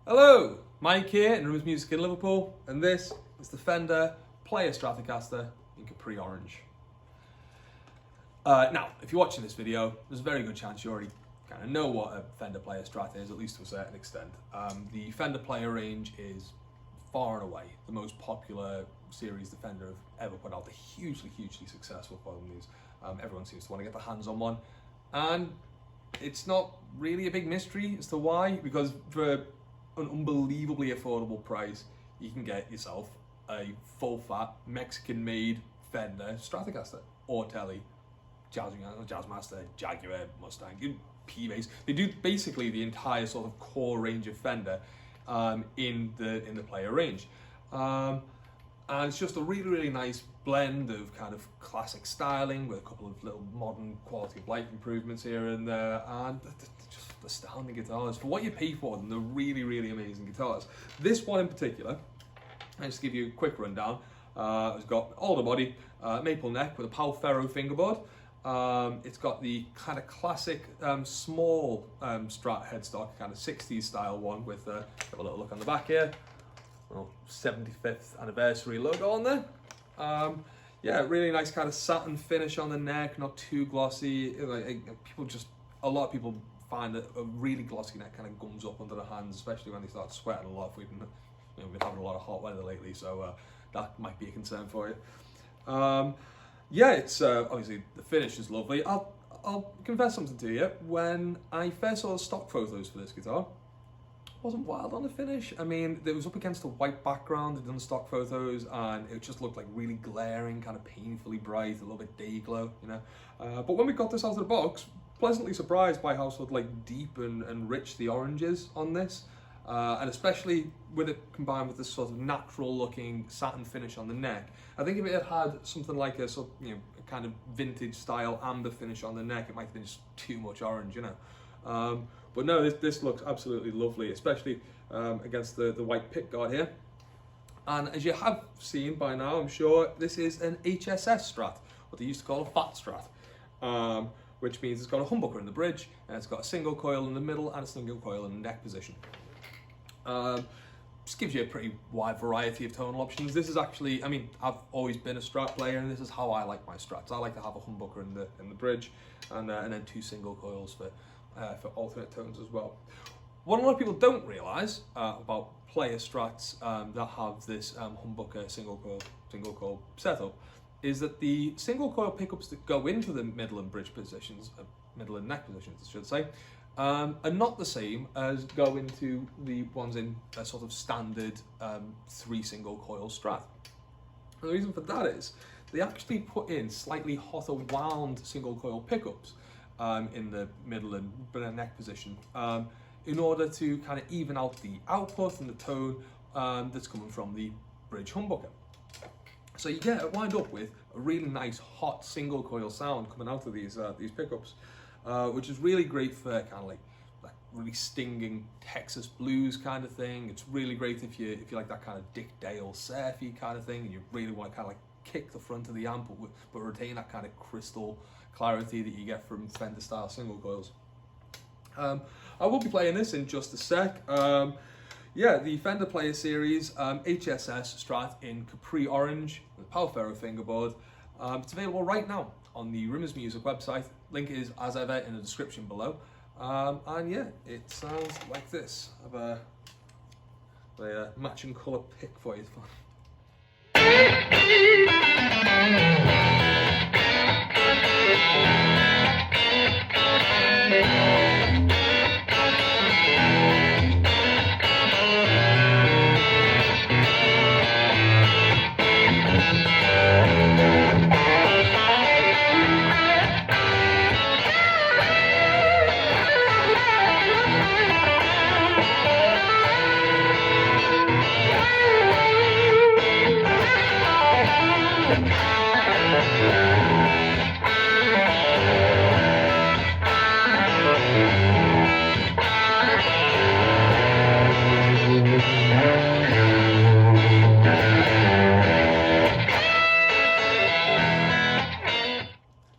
Hello, Mike here in Rooms Music in Liverpool, and this is the Fender Player Stratocaster in Capri Orange. Now, if you're watching this video, there's a very good chance you already kind of know what a Fender Player Strat is, at least to a certain extent. The Fender Player range is far and away the most popular series the Fender have ever put out. They're hugely successful for these. Everyone seems to want to get their hands on one, and it's not really a big mystery as to why, because for an unbelievably affordable price, you can get yourself a full-fat Mexican-made Fender Stratocaster or Tele, Jazzmaster, Jaguar, Mustang, P-Bass. They do basically the entire sort of core range of Fender in the Player range, and it's just a really nice blend of kind of classic styling with a couple of little modern quality of life improvements here and there, and just astounding guitars. For what you pay for them, they're really amazing guitars. This one in particular, I'll just give you a quick rundown. It's got alder body, maple neck with a Pal Ferro fingerboard. It's got the kind of classic small Strat headstock, kind of 60s style one with have a little look on the back here. Well, 75th anniversary logo on there. Yeah, really nice kind of satin finish on the neck, not too glossy. A lot of people find that a really glossy neck kind of gums up under the hands, especially when they start sweating a lot. We've been having a lot of hot weather lately, so that might be a concern for you. Yeah, it's obviously the finish is lovely. I'll confess something to you. When I first saw the stock photos for this guitar, wasn't wild on the finish. I mean, it was up against a white background. They'd done stock photos, and it just looked like really glaring, kind of painfully bright, a little bit day glow, you know. But when we got this out of the box, pleasantly surprised by how sort of like deep and rich the orange is on this, and especially with it combined with this sort of natural-looking satin finish on the neck. I think if it had something like a sort of, a kind of vintage style amber finish on the neck, it might have been just too much orange, you know. But no, this looks absolutely lovely, especially against the white pickguard here. And as you have seen by now, I'm sure, this is an HSS Strat, what they used to call a fat Strat, which means it's got a humbucker in the bridge, and it's got a single coil in the middle and a single coil in the neck position. Just gives you a pretty wide variety of tonal options. This is actually, I mean, I've always been a Strat player, and this is how I like my Strats. I like to have a humbucker in the bridge, and then two single coils for alternate tones as well. What a lot of people don't realise about Player Strats that have this humbucker single coil setup is that the single coil pickups that go into the middle and bridge positions, middle and neck positions, I should say, are not the same as go into the ones in a sort of standard 3 single coil Strat. And the reason for that is they actually put in slightly hotter wound single coil pickups in the middle and neck position in order to kind of even out the output and the tone that's coming from the bridge humbucker. So you wind up with a really nice hot single coil sound coming out of these pickups, which is really great for kind of like really stinging Texas blues kind of thing. It's really great if you like that kind of Dick Dale surfy kind of thing, and you really want to kind of like kick the front of the amp but retain that kind of crystal clarity that you get from Fender style single coils. I will be playing this in just a sec. Yeah, the Fender Player Series HSS Strat in Capri Orange with Pal Ferro fingerboard. It's available right now on the Rooms Music website. Link is as ever in the description below. And yeah, it sounds like this. I have a matching colour pick for you.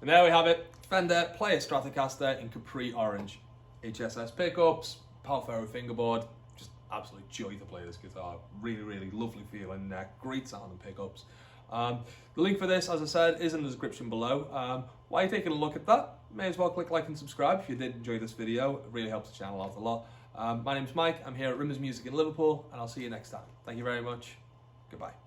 And there we have it, Fender Player Stratocaster in Capri Orange. HSS pickups, Pal Ferro fingerboard, just absolute joy to play this guitar. Really, really lovely feeling neck, great sound and pickups. The link for this, as I said, is in the description below. While you're taking a look at that, may as well click like and subscribe if you did enjoy this video. It really helps the channel out a lot. My name's Mike, I'm here at Rimmers Music in Liverpool, and I'll see you next time. Thank you very much. Goodbye.